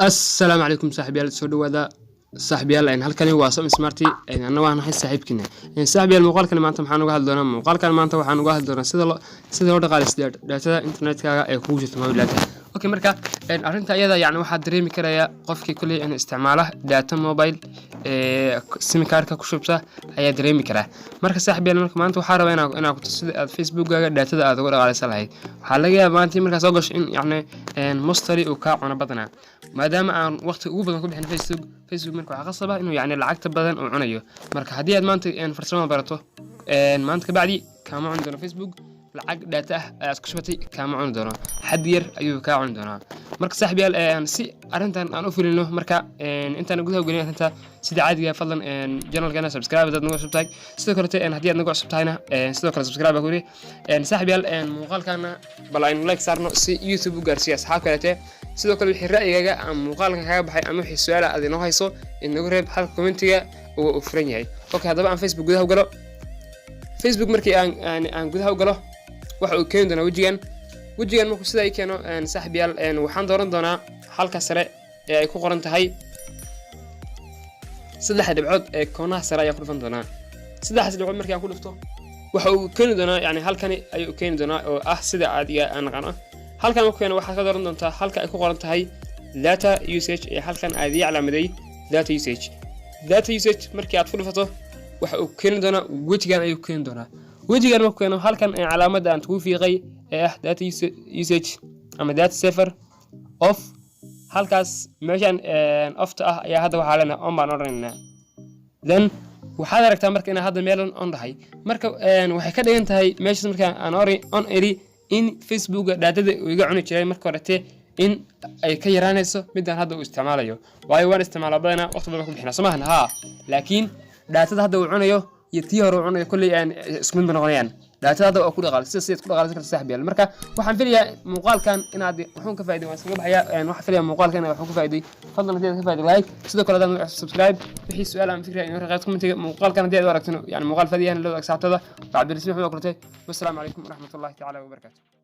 السلام عليكم صاحبيال سو دhowaada صاحبيال in halkani waa Sam Smarty anna waan nahay saaxiibkina صاحبيال muuqaalkan maanta waxaan uga hadlaynaa sida loo dhaqaaleeyo data internetka ee ku jirta mobilada okay marka arinta iyada yani waxa dareemi karaya qofkii kulli in isticmaala data mobile sim cardka ku shubta ayaa dareemi kara marka صاحبيال marka maanta waxa rabaa inaan ku tusido Facebook-gaaga datada aad uga dhaqaaleysan lahayd waxa laga yaabaa maanta marka soo gasho in yani mustari uu ka cuna badana maadaama aan waqti ugu badan ku bixin Facebook marka waxa qasaba inuu yani lacagta badan uu cunayo marka hadii aad maanta farsamo barato maanta ka bacdi kama cun doono Facebook lacag data aad ku shubatay kama cun doono had yar ayuu ka cun doonaa marka saaxiibayaal si arintan aan u filino marka intaan gudaha gelin arinta sida caadiga fadlan channel-kana subscribe dad nagu subscribe sidoo kale hadii aad nagu subscribe-tayna sidoo kale subscribe ku ri saaxiibayaal muuqaalkana bal aynu like saarno si YouTube u gaarsiiyo asxaab kale sidoo kale wixii ra'yigaaga ama muuqaalkan kaga baxay ama wixii su'aal aad inoo hayso inagu reeb hal commentiga oo u furan yahay okay hadaba aan Facebook gudaha u galo Facebook markii aan gudaha u galo waxa uu keen doonaa wajigan markuu sida ay keeno saaxiibayaal waxaan dooran doonaa halka sare ee ay ku qoran tahay saddex dhibcood ee koonaha sare ayaa ku dhufan doonaa saddexdaas dhibcood markii aan ku dhufto waxa uu keen doonaa yani halkani ayuu keen doonaa oo ah sida caadiga aan naqano halkan uu keeno waxa ka dooran doontaa halka ay ku qoran tahay data usage ee halkan aad calaamaday data usage markii aad ku dhufato waxa uu keen doonaa wajigan ayuu keen doonaa wajigan markuu keeno halkan ee calaamada aan ugu fiiqay ee ah data usage ama data saver off halkaas meeshan off ta ah ayaa hadda waxa leenahay on baan oranaynaa then waxaad aragtaa marka inaan hadda meel on dhahay marka waxay ka dhigan tahay meeshaas marka aan on eri in Facebook datada uu iga cuni jiray marka horete in ay ka yaraanayso midaan hadda uu isticmaalayo waayo waan isticmaalaa badana waqti badan ku bixinaa Soomaaliya laakiin datada hadda uu cunayo iyo tii hore uu cunayo kulli aan isku mid noqonayaan datada hadda oo ku dhaqaaleysan ku dhaqaaleysan kartaa saaxiibayaal marka waxaan filayaa muuqaalkan inaad wuxuu ka faa'iido waan soo baxaya waxaan filayaa muuqaalkan inaad wuxuu ka faa'iiday fadlan hadii aad ka faa'iido like sidoo kale hadii aad subscribe wixii su'aal ama fikir in raqaad commentiga muuqaalkan hadii aad aragtino yani muuqaal fadiyan loo agsaabtada Cabdirasiix wuxuu qortay wassalaamu calaykum waraxmatullaahi ta'ala wa barakaatuh